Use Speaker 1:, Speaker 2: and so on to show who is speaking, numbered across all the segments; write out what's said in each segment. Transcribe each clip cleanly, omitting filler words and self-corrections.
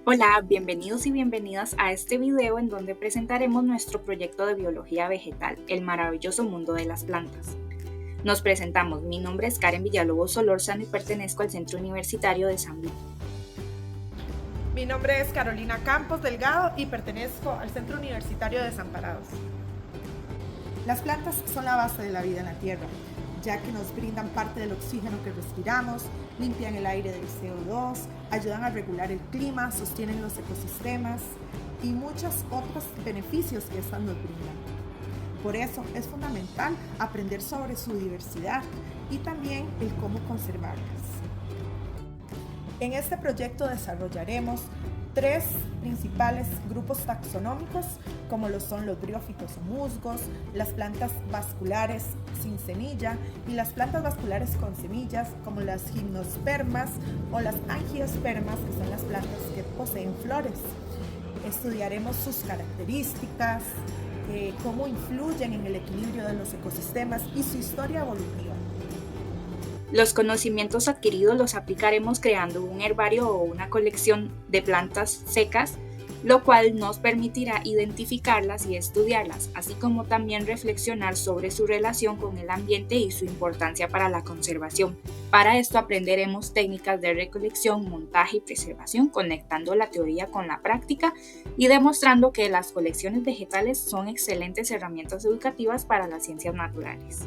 Speaker 1: Hola, bienvenidos y bienvenidas a este video en donde presentaremos nuestro proyecto de biología vegetal, el maravilloso mundo de las plantas. Nos presentamos, mi nombre es Karen Villalobos Solórzano y pertenezco al Centro Universitario de San Luis.
Speaker 2: Mi nombre es Carolina Campos Delgado y pertenezco al Centro Universitario de Desamparados. Las plantas son la base de la vida en la Tierra, ya que nos brindan parte del oxígeno que respiramos, limpian el aire del CO2, ayudan a regular el clima, sostienen los ecosistemas y muchos otros beneficios que estas nos brindan. Por eso es fundamental aprender sobre su diversidad y también el cómo conservarlas. En este proyecto desarrollaremos 3 principales grupos taxonómicos, como lo son los briófitos o musgos, las plantas vasculares sin semilla y las plantas vasculares con semillas, como las gimnospermas o las angiospermas, que son las plantas que poseen flores. Estudiaremos sus características, cómo influyen en el equilibrio de los ecosistemas y su historia evolutiva.
Speaker 1: Los conocimientos adquiridos los aplicaremos creando un herbario o una colección de plantas secas, lo cual nos permitirá identificarlas y estudiarlas, así como también reflexionar sobre su relación con el ambiente y su importancia para la conservación. Para esto aprenderemos técnicas de recolección, montaje y preservación, conectando la teoría con la práctica y demostrando que las colecciones vegetales son excelentes herramientas educativas para las ciencias naturales.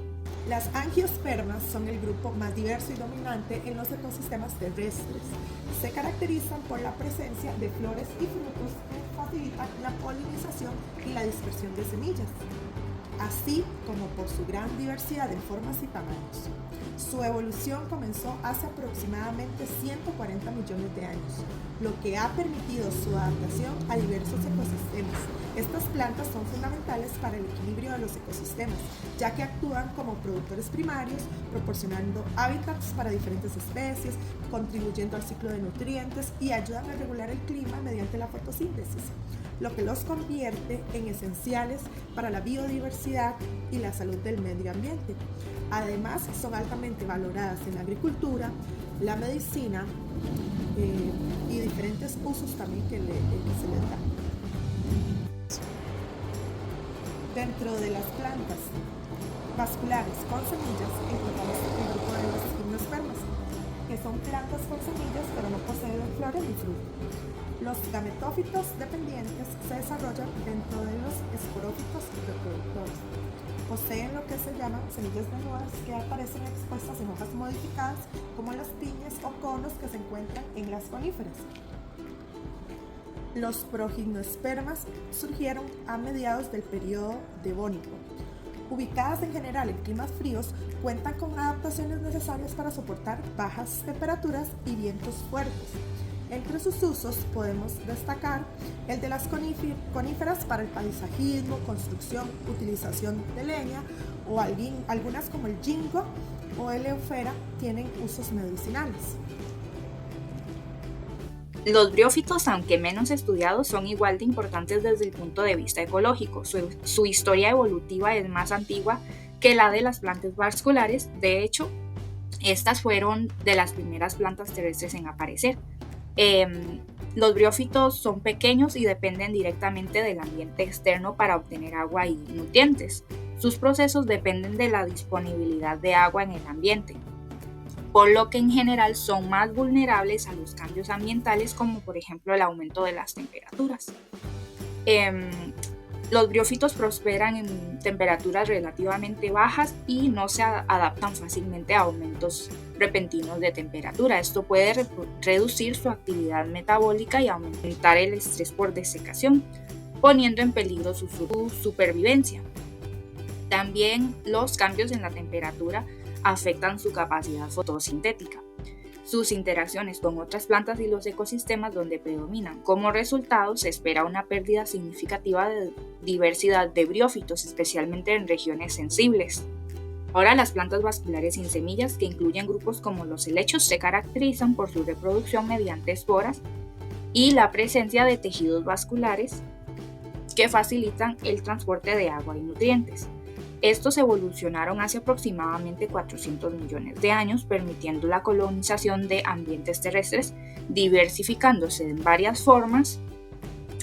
Speaker 2: Las angiospermas son el grupo más diverso y dominante en los ecosistemas terrestres. Se caracterizan por la presencia de flores y frutos que facilitan la polinización y la dispersión de semillas, así como por su gran diversidad en formas y tamaños. Su evolución comenzó hace aproximadamente 140 millones de años, lo que ha permitido su adaptación a diversos ecosistemas. Estas plantas son fundamentales para el equilibrio de los ecosistemas, ya que actúan como productores primarios, proporcionando hábitats para diferentes especies, contribuyendo al ciclo de nutrientes y ayudan a regular el clima mediante la fotosíntesis, lo que los convierte en esenciales para la biodiversidad y la salud del medio ambiente. Además, son altamente valoradas en la agricultura, la medicina y diferentes usos también que se les da. Dentro de las plantas vasculares con semillas encontramos el grupo de las gimnospermas, que son plantas con semillas pero no poseen flores ni frutos. Los gametófitos dependientes se desarrollan dentro de los esporófitos reproductores. Poseen lo que se llaman semillas desnudas que aparecen expuestas en hojas modificadas, como las piñas o conos que se encuentran en las coníferas. Los progimnospermas surgieron a mediados del período devónico. Ubicadas en general en climas fríos, cuentan con adaptaciones necesarias para soportar bajas temperaturas y vientos fuertes. Entre sus usos podemos destacar el de las coníferas para el paisajismo, construcción, utilización de leña, o algunas como el ginkgo o eleofera tienen usos medicinales.
Speaker 1: Los briófitos, aunque menos estudiados, son igual de importantes desde el punto de vista ecológico. Su historia evolutiva es más antigua que la de las plantas vasculares. De hecho, estas fueron de las primeras plantas terrestres en aparecer. Los briófitos son pequeños y dependen directamente del ambiente externo para obtener agua y nutrientes. Sus procesos dependen de la disponibilidad de agua en el ambiente, por lo que en general son más vulnerables a los cambios ambientales, como por ejemplo el aumento de las temperaturas. Los briófitos prosperan en temperaturas relativamente bajas y no se adaptan fácilmente a aumentos repentinos de temperatura. Esto puede reducir su actividad metabólica y aumentar el estrés por desecación, poniendo en peligro su supervivencia. También los cambios en la temperatura afectan su capacidad fotosintética, sus interacciones con otras plantas y los ecosistemas donde predominan. Como resultado, se espera una pérdida significativa de diversidad de briófitos, especialmente en regiones sensibles. Ahora, las plantas vasculares sin semillas, que incluyen grupos como los helechos, se caracterizan por su reproducción mediante esporas y la presencia de tejidos vasculares que facilitan el transporte de agua y nutrientes. Estos evolucionaron hace aproximadamente 400 millones de años, permitiendo la colonización de ambientes terrestres, diversificándose en varias formas,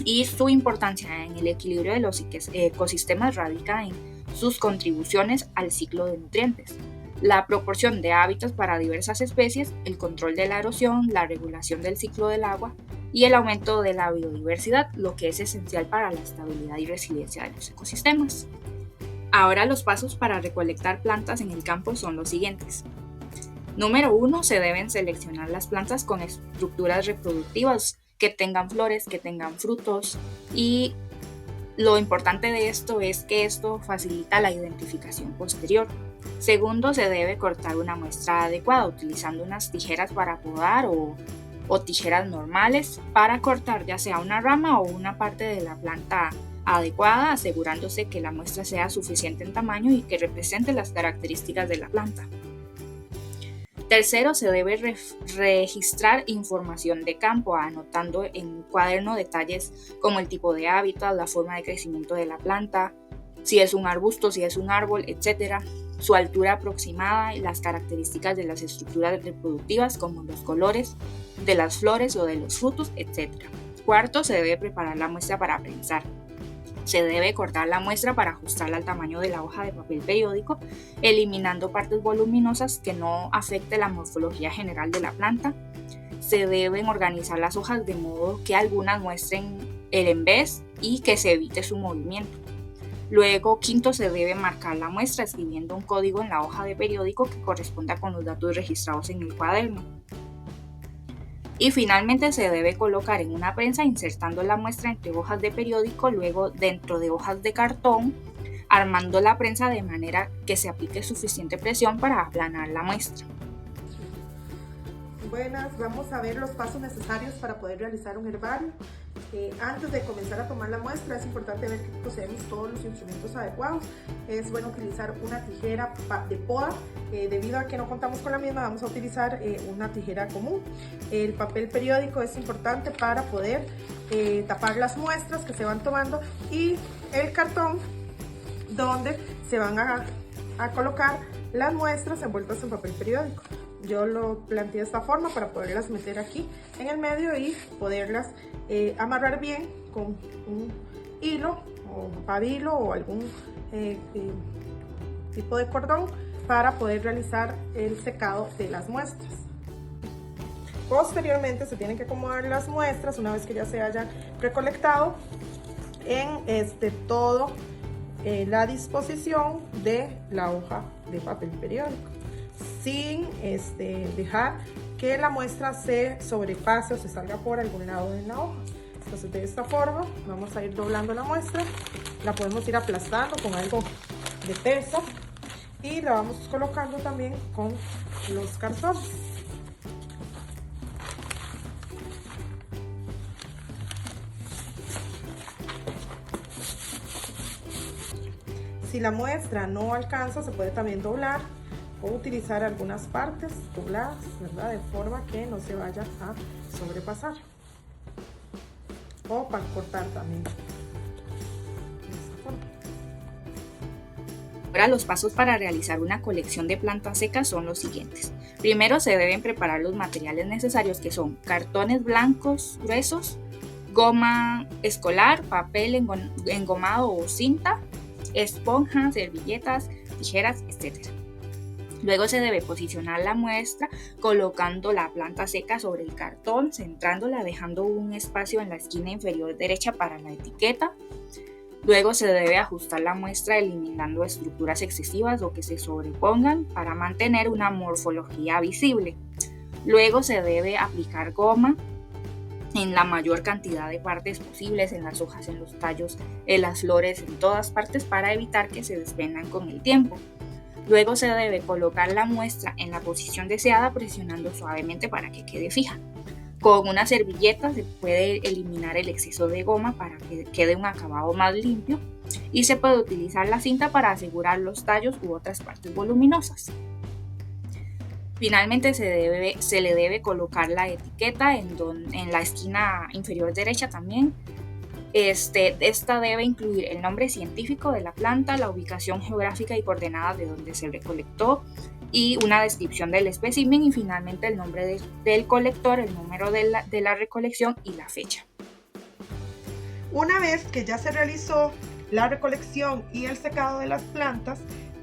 Speaker 1: y su importancia en el equilibrio de los ecosistemas radica en sus contribuciones al ciclo de nutrientes, la proporción de hábitats para diversas especies, el control de la erosión, la regulación del ciclo del agua y el aumento de la biodiversidad, lo que es esencial para la estabilidad y resiliencia de los ecosistemas. Ahora los pasos para recolectar plantas en el campo son los siguientes. Número 1. Se deben seleccionar las plantas con estructuras reproductivas, que tengan flores, que tengan frutos, y lo importante de esto es que esto facilita la identificación posterior. Segundo, se debe cortar una muestra adecuada utilizando unas tijeras para podar o tijeras normales para cortar ya sea una rama o una parte de la planta adecuada, asegurándose que la muestra sea suficiente en tamaño y que represente las características de la planta. Tercero, se debe registrar información de campo, anotando en un cuaderno detalles como el tipo de hábitat, la forma de crecimiento de la planta, si es un arbusto, si es un árbol, etc., su altura aproximada y las características de las estructuras reproductivas como los colores de las flores o de los frutos, etc. Cuarto, se debe preparar la muestra para prensar. Se debe cortar la muestra para ajustarla al tamaño de la hoja de papel periódico, eliminando partes voluminosas que no afecte la morfología general de la planta. Se deben organizar las hojas de modo que algunas muestren el envés y que se evite su movimiento. Luego, quinto, se debe marcar la muestra escribiendo un código en la hoja de periódico que corresponda con los datos registrados en el cuaderno. Y finalmente se debe colocar en una prensa insertando la muestra entre hojas de periódico, luego dentro de hojas de cartón, armando la prensa de manera que se aplique suficiente presión para aplanar la muestra.
Speaker 2: Buenas, vamos a ver los pasos necesarios para poder realizar un herbario. Antes de comenzar a tomar la muestra es importante ver que poseemos todos los instrumentos adecuados. Es bueno utilizar una tijera de poda, debido a que no contamos con la misma vamos a utilizar una tijera común. El papel periódico es importante para poder tapar las muestras que se van tomando, y el cartón donde se van a colocar las muestras envueltas en papel periódico. Yo lo planteé de esta forma para poderlas meter aquí en el medio y poderlas amarrar bien con un hilo o pabilo o algún tipo de cordón para poder realizar el secado de las muestras. Posteriormente se tienen que acomodar las muestras una vez que ya se hayan recolectado en todo la disposición de la hoja de papel periódico, sin dejar que la muestra se sobrepase o se salga por algún lado de la hoja. Entonces de esta forma vamos a ir doblando la muestra, la podemos ir aplastando con algo de peso y la vamos colocando también con los cartones. Si la muestra no alcanza, se puede también doblar o utilizar algunas partes dobladas, ¿verdad? De forma que no se vaya a sobrepasar. O para cortar también. De esta forma.
Speaker 1: Ahora los pasos para realizar una colección de plantas secas son los siguientes. Primero se deben preparar los materiales necesarios, que son cartones blancos gruesos, goma escolar, papel engomado o cinta, esponjas, servilletas, tijeras, etc. Luego se debe posicionar la muestra colocando la planta seca sobre el cartón, centrándola, dejando un espacio en la esquina inferior derecha para la etiqueta. Luego se debe ajustar la muestra eliminando estructuras excesivas o que se sobrepongan para mantener una morfología visible. Luego se debe aplicar goma en la mayor cantidad de partes posibles, en las hojas, en los tallos, en las flores, en todas partes, para evitar que se desvendan con el tiempo. Luego se debe colocar la muestra en la posición deseada presionando suavemente para que quede fija. Con una servilleta se puede eliminar el exceso de goma para que quede un acabado más limpio, y se puede utilizar la cinta para asegurar los tallos u otras partes voluminosas. Finalmente se le debe colocar la etiqueta en la esquina inferior derecha también, Esta debe incluir el nombre científico de la planta, la ubicación geográfica y coordenadas de donde se recolectó y una descripción del espécimen y finalmente el nombre del colector, el número de la recolección y la fecha.
Speaker 2: Una vez que ya se realizó la recolección y el secado de las plantas,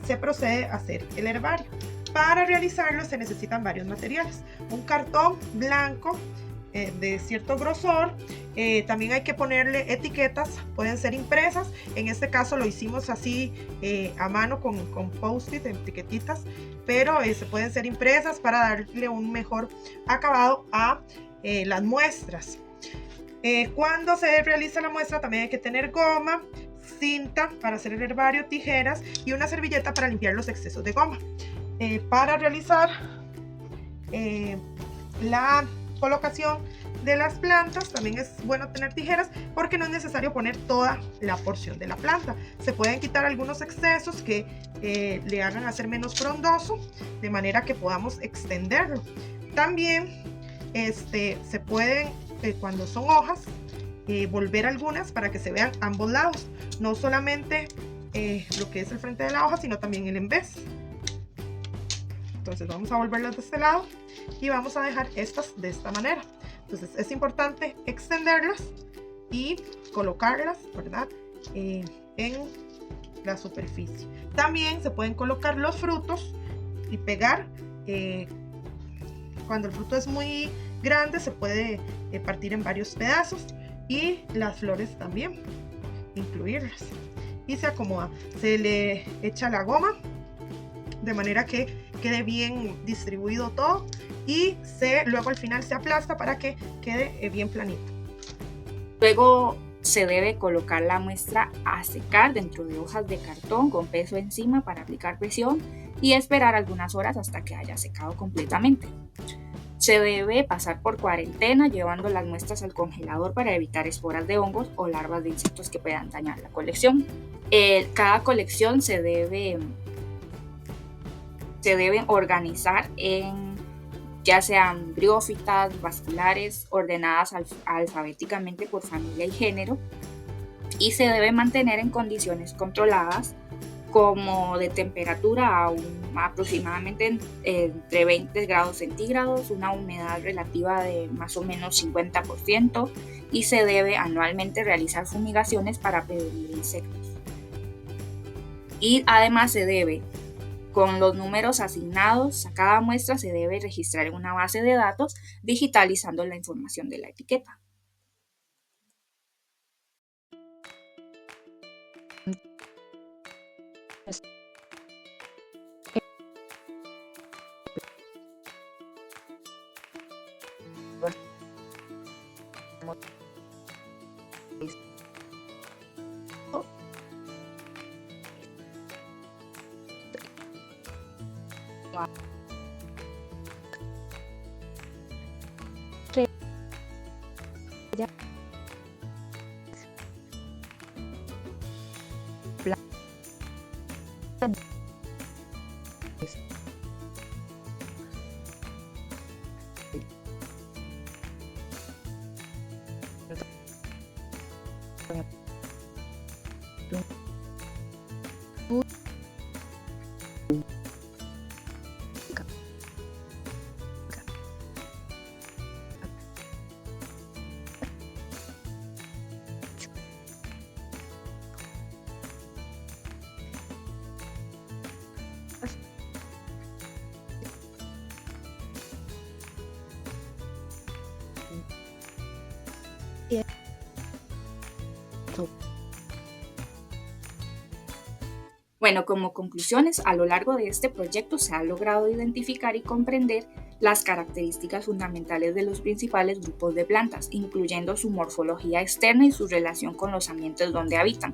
Speaker 2: se procede a hacer el herbario. Para realizarlo se necesitan varios materiales. Un cartón blanco de cierto grosor, también hay que ponerle etiquetas, pueden ser impresas, en este caso lo hicimos así a mano con post-it, etiquetitas, pero se pueden ser impresas para darle un mejor acabado a las muestras. Cuando se realiza la muestra también hay que tener goma, cinta para hacer el herbario, tijeras y una servilleta para limpiar los excesos de goma. Para realizar la colocación de las plantas también es bueno tener tijeras porque no es necesario poner toda la porción de la planta. Se pueden quitar algunos excesos que le hagan hacer menos frondoso, de manera que podamos extenderlo. También se pueden, cuando son hojas, volver algunas para que se vean ambos lados, no solamente lo que es el frente de la hoja, sino también el envés. Entonces vamos a volverlas de este lado y vamos a dejar estas de esta manera. Entonces es importante extenderlas y colocarlas, ¿verdad?, en la superficie. También se pueden colocar los frutos y pegar. Cuando el fruto es muy grande se puede partir en varios pedazos y las flores también, incluirlas. Y se acomoda, se le echa la goma de manera que quede bien distribuido todo y luego al final se aplasta para que quede bien planito.
Speaker 1: Luego se debe colocar la muestra a secar dentro de hojas de cartón con peso encima para aplicar presión y esperar algunas horas hasta que haya secado completamente. Se debe pasar por cuarentena llevando las muestras al congelador para evitar esporas de hongos o larvas de insectos que puedan dañar la colección. Cada colección se debe organizar en ya sean briófitas, vasculares, ordenadas alfabéticamente por familia y género, y se debe mantener en condiciones controladas como de temperatura aproximadamente entre 20 grados centígrados, una humedad relativa de más o menos 50% y se debe anualmente realizar fumigaciones para prevenir insectos. Y además se debe, con los números asignados a cada muestra, se debe registrar en una base de datos digitalizando la información de la etiqueta. Bueno, como conclusiones, a lo largo de este proyecto se ha logrado identificar y comprender las características fundamentales de los principales grupos de plantas, incluyendo su morfología externa y su relación con los ambientes donde habitan.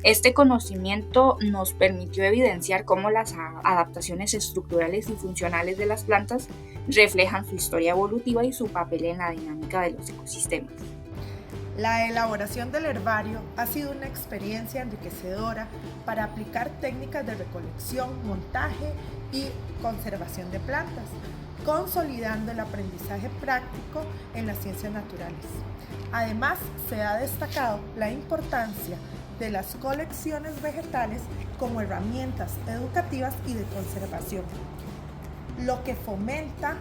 Speaker 1: Este conocimiento nos permitió evidenciar cómo las adaptaciones estructurales y funcionales de las plantas reflejan su historia evolutiva y su papel en la dinámica de los ecosistemas.
Speaker 2: La elaboración del herbario ha sido una experiencia enriquecedora para aplicar técnicas de recolección, montaje y conservación de plantas. consolidando el aprendizaje práctico en las ciencias naturales. Además, se ha destacado la importancia de las colecciones vegetales como herramientas educativas y de conservación, lo que fomenta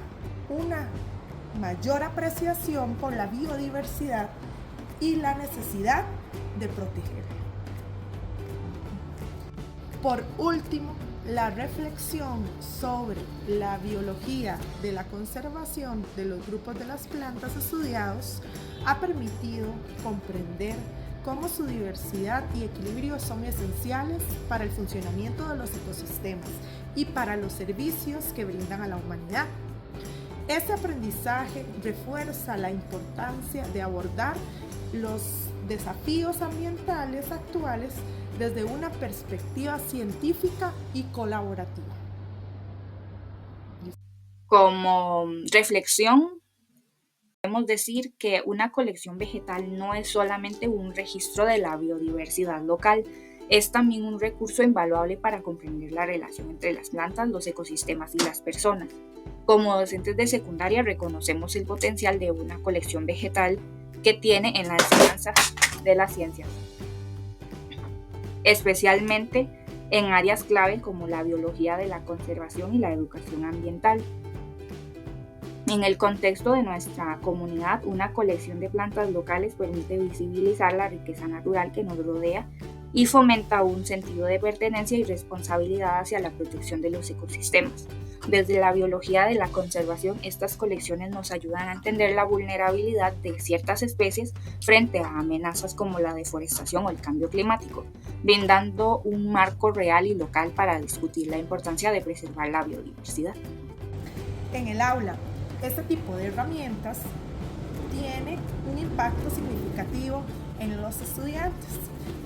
Speaker 2: una mayor apreciación por la biodiversidad y la necesidad de protegerla. Por último, la reflexión sobre la biología de la conservación de los grupos de las plantas estudiados ha permitido comprender cómo su diversidad y equilibrio son esenciales para el funcionamiento de los ecosistemas y para los servicios que brindan a la humanidad. Este aprendizaje refuerza la importancia de abordar los desafíos ambientales actuales desde una perspectiva científica y colaborativa.
Speaker 1: Como reflexión, podemos decir que una colección vegetal no es solamente un registro de la biodiversidad local, es también un recurso invaluable para comprender la relación entre las plantas, los ecosistemas y las personas. Como docentes de secundaria reconocemos el potencial de una colección vegetal que tiene en la enseñanza de las ciencias, especialmente en áreas clave como la biología de la conservación y la educación ambiental. En el contexto de nuestra comunidad, una colección de plantas locales permite visibilizar la riqueza natural que nos rodea y fomenta un sentido de pertenencia y responsabilidad hacia la protección de los ecosistemas. Desde la biología de la conservación, estas colecciones nos ayudan a entender la vulnerabilidad de ciertas especies frente a amenazas como la deforestación o el cambio climático, brindando un marco real y local para discutir la importancia de preservar la biodiversidad.
Speaker 2: En el aula, este tipo de herramientas tiene un impacto significativo en los estudiantes,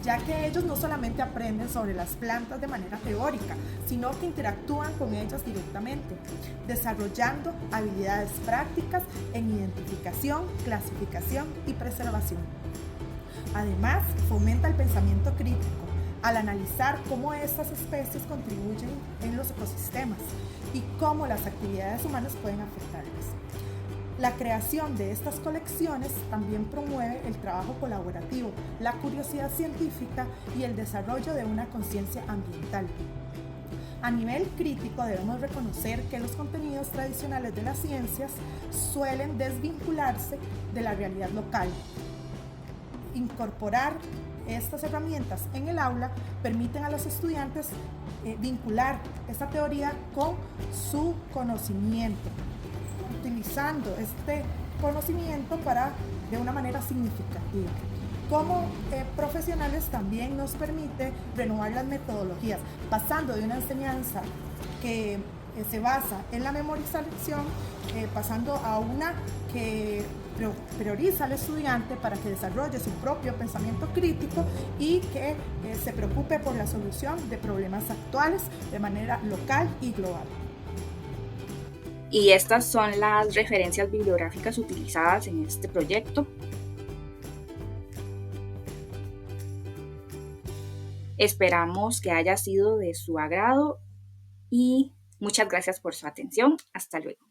Speaker 2: ya que ellos no solamente aprenden sobre las plantas de manera teórica, sino que interactúan con ellas directamente, desarrollando habilidades prácticas en identificación, clasificación y preservación. Además, fomenta el pensamiento crítico al analizar cómo estas especies contribuyen en los ecosistemas y cómo las actividades humanas pueden afectarlas. La creación de estas colecciones también promueve el trabajo colaborativo, la curiosidad científica y el desarrollo de una conciencia ambiental. A nivel crítico, debemos reconocer que los contenidos tradicionales de las ciencias suelen desvincularse de la realidad local. Incorporar estas herramientas en el aula permiten a los estudiantes vincular esta teoría con su conocimiento, utilizando este conocimiento de una manera significativa. Como profesionales también nos permite renovar las metodologías, pasando de una enseñanza que se basa en la memorización, pasando a una que prioriza al estudiante para que desarrolle su propio pensamiento crítico y que se preocupe por la solución de problemas actuales de manera local y global.
Speaker 1: Y estas son las referencias bibliográficas utilizadas en este proyecto. Esperamos que haya sido de su agrado y muchas gracias por su atención. Hasta luego.